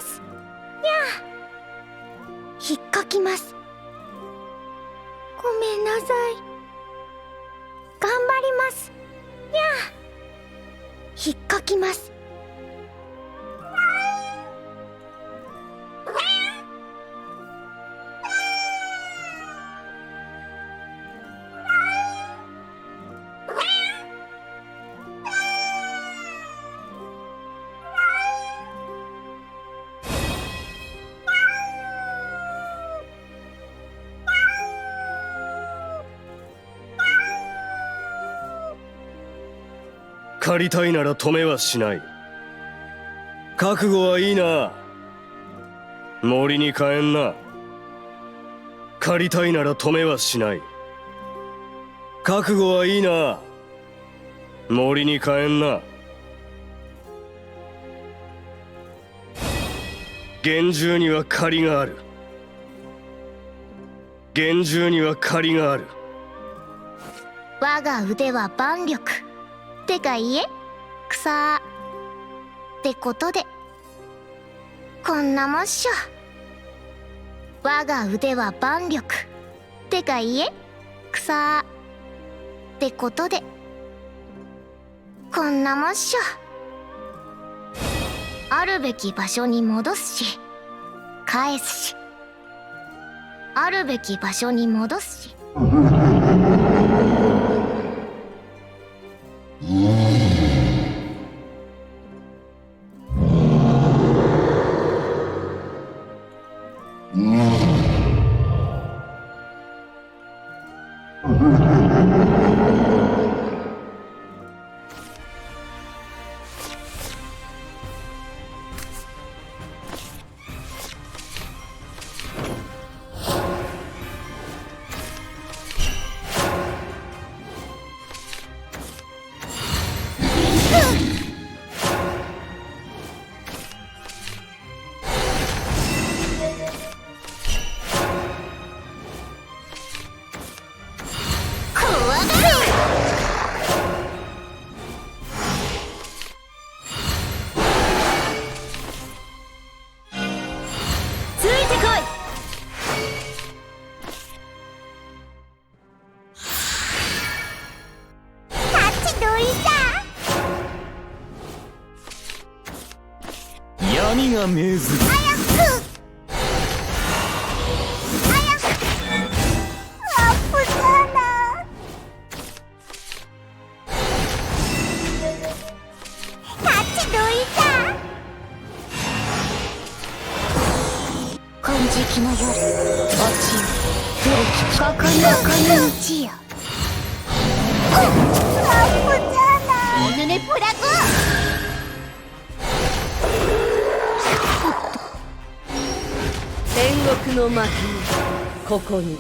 ます。にゃ引っかきます。ごめんなさい。頑張ります。にゃ引っかきます。借りたいなら止めはしない。覚悟はいいな。森に帰んな。借りたいなら止めはしない。覚悟はいいな。森に帰んな。厳重には借りがある。厳重には借りがある。我が腕は万力てか家草ってことでこんなもんっしょ。我が腕は万力てか家草ってことでこんなもんっしょ。あるべき場所に戻すし返すしあるべき場所に戻すし闇が命ずる。金色の夜落ちよ古きここの道よ。おぬねプラゴ天国の幕にここに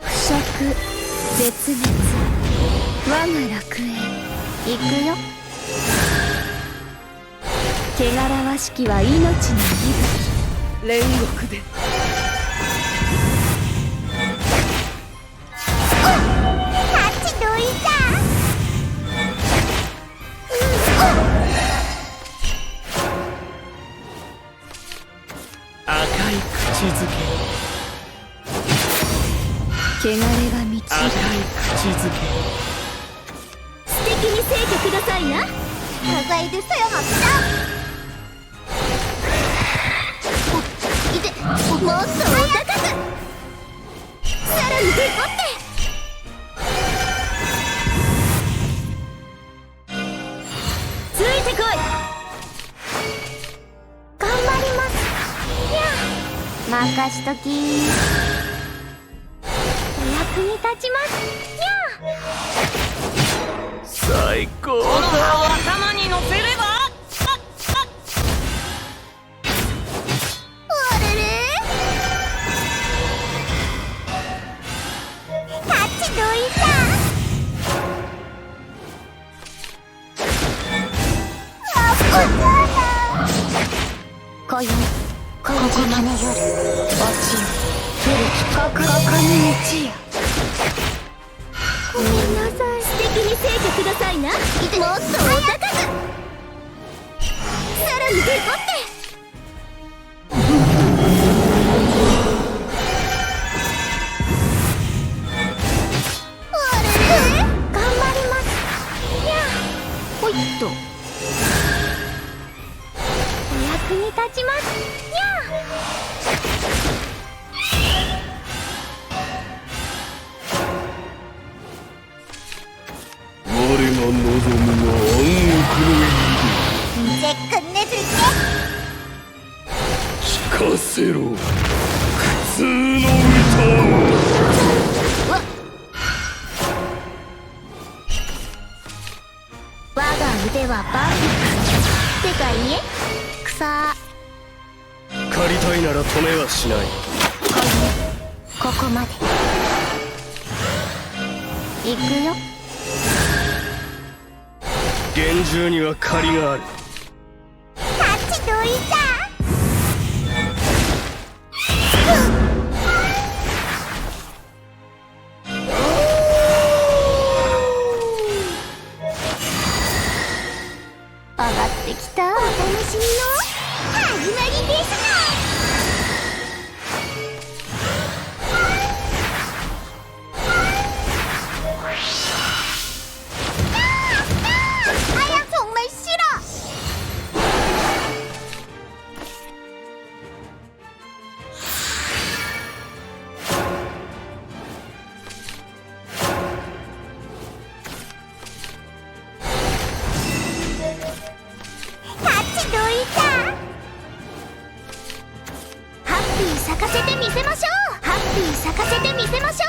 不食絶滅我が楽園行くよ。汚らわしきは命の息吹。煉獄で赤い口づけ。汚れが満ち赤い口づけ。素敵に生去くださいな。長いでそよまったいてもっとお高くさらにデコってついてこい。頑張りますにゃ任しときお役に立ちますにゃ最高この葉だ。を頭に乗せればあれれタッチどいた今宵ここまで夜落ちよ古きここに道よ。ごめんなさい。素敵に生去くださいな。もっとお高くさらにデコが望むが暗黙の 이제 끝내줄게. 聞かせろ苦痛の歌我が腕は万力。てかいえ草。借りたいなら止めはしない。ここまで。行くよ。厳重には借りがある。タッチどいた。上がってきた。お楽しみの始まりですが。咲かせてみせましょう。ハッピー咲かせてみせましょ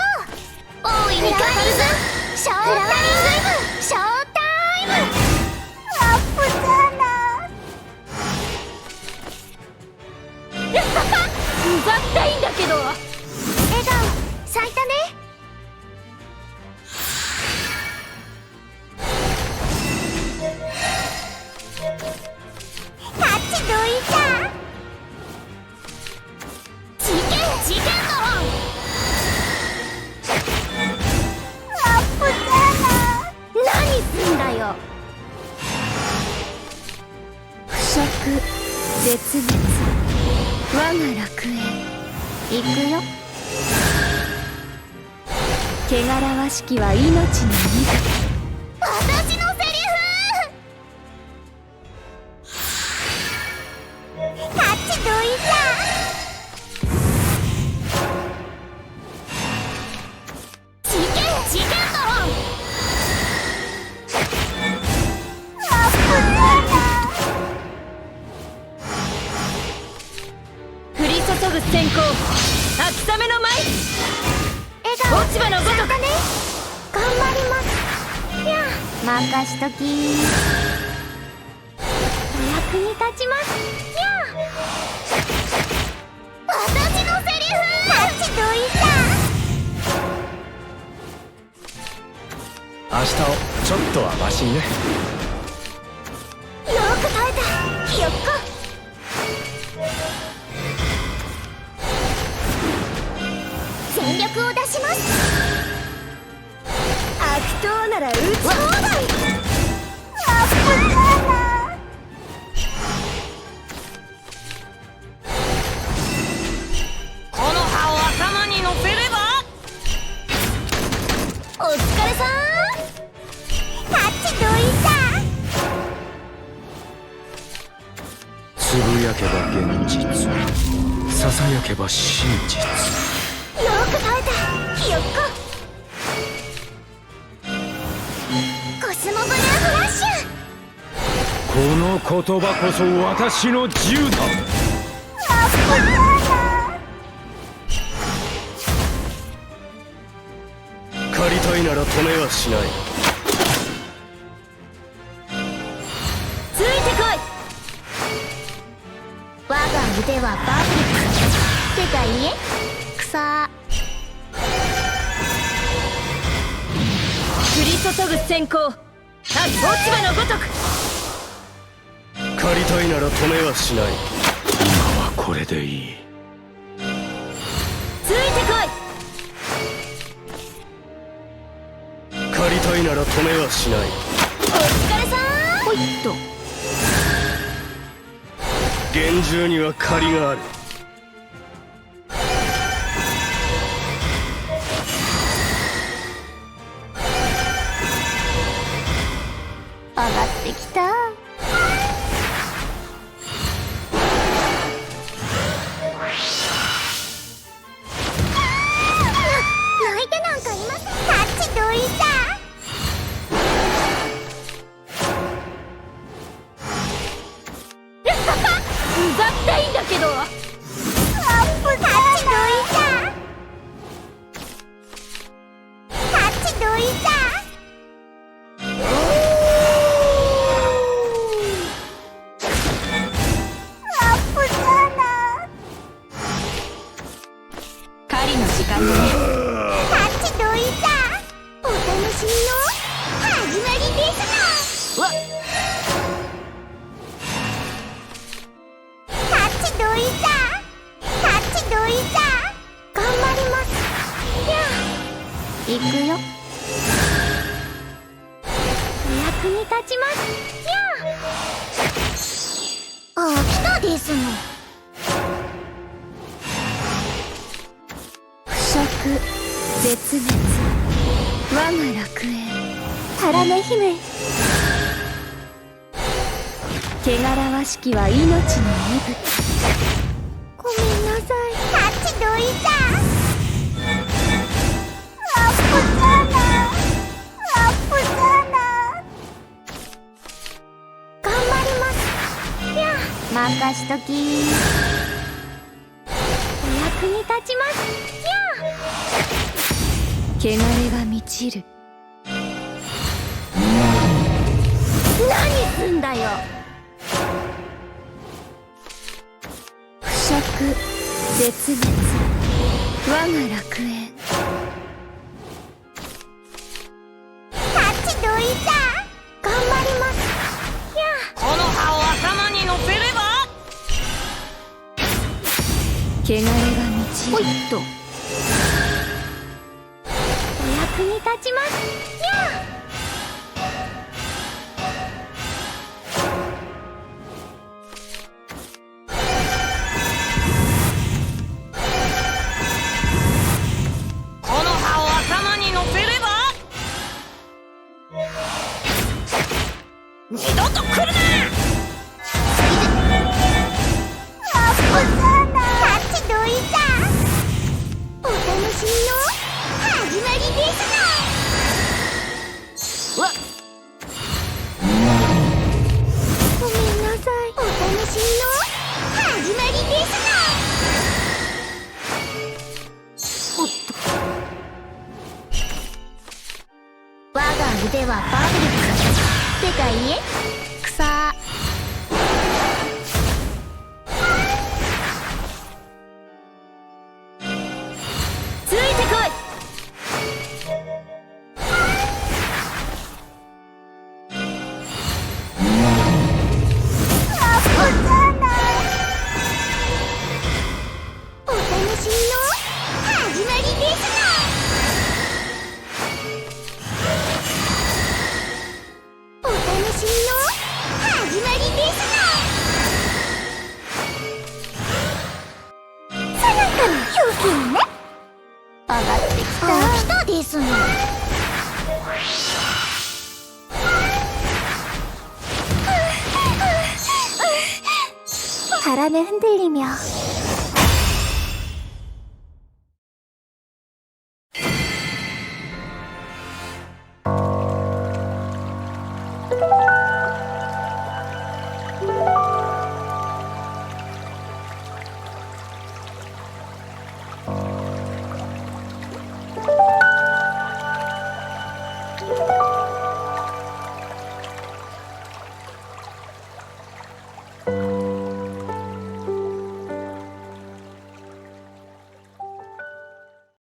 う。大いに語るぞ。ショータイム。ショータイム。アップだな。うざったいんだけど。笑顔咲いたね。タッチどいた。事件だわ。アップだな。何すんだよ。腐食絶滅我が楽園。行くよ。汚らわしきは命の水。私のセリフ。タッチどいた。事件だわ。アップだな。降り注ぐ閃光秋雨の舞。笑顔落ち葉のごとく。頑張ります。やあ任しとき。お役に立ちます。やあ私のセリフ。タッチどいた。明日をちょっとはマシにね。よく耐えた。ひよっこ。全力を出します。悪党なら撃ち放題。アップだな。この葉を頭に乗せれば。お疲れさん。タッチどいた。つぶやけば現実ささやけば真実。よく耐えた。ひよっこ。コスモブルーフラッシュ。この言葉こそ私の銃だ。アップだな。借りたいなら止めはしない。ついてこい。我が腕は万力。てかいえ草。降り注ぐ閃光落ち葉のごとく。借りたいなら止めはしない。今はこれでいい。ついてこい。借りたいなら止めはしない。お疲れさん。ほいっと。厳重には借りがある。上がってきた。泣いてなんかいません。タッチどいた。狩りの時間だね。タッチドイザー、お楽しみの始まりですの。わっ、タッチドイザー、タッチドイザー、頑張ります。やあ、行くよ。お役に立ちます。やあ、来たですの。腐食、絶滅、我が楽園、タラメ姫。汚らわしきは命の息吹。ごめんなさい。タッチドイザー。アップザーナ、アップザーナ。頑張ります。やあ、任しとき。お役に立ちます。やあ、汚れが満ちる。何すんだよ。腐食、絶滅、我が楽園。タッチドイザー。頑張ります。やあ、この葉を頭に乗せれば汚れが満ちる。ほいっと。お役に立ちます。やあ、この葉を頭に乗せれば二度と来るな。アップザーナ、タッチドイザー。お楽しみの始まりですの。わっ、ごめんなさい。お楽しみの始まりですの。おっと。我が腕は万力。てかいえ、草。ついてこい。アップザーナ。お楽しみの始まりですの。お楽しみの始まりですの。さなかの表現ね。上がってきた。来たですの。바람에 흔들리며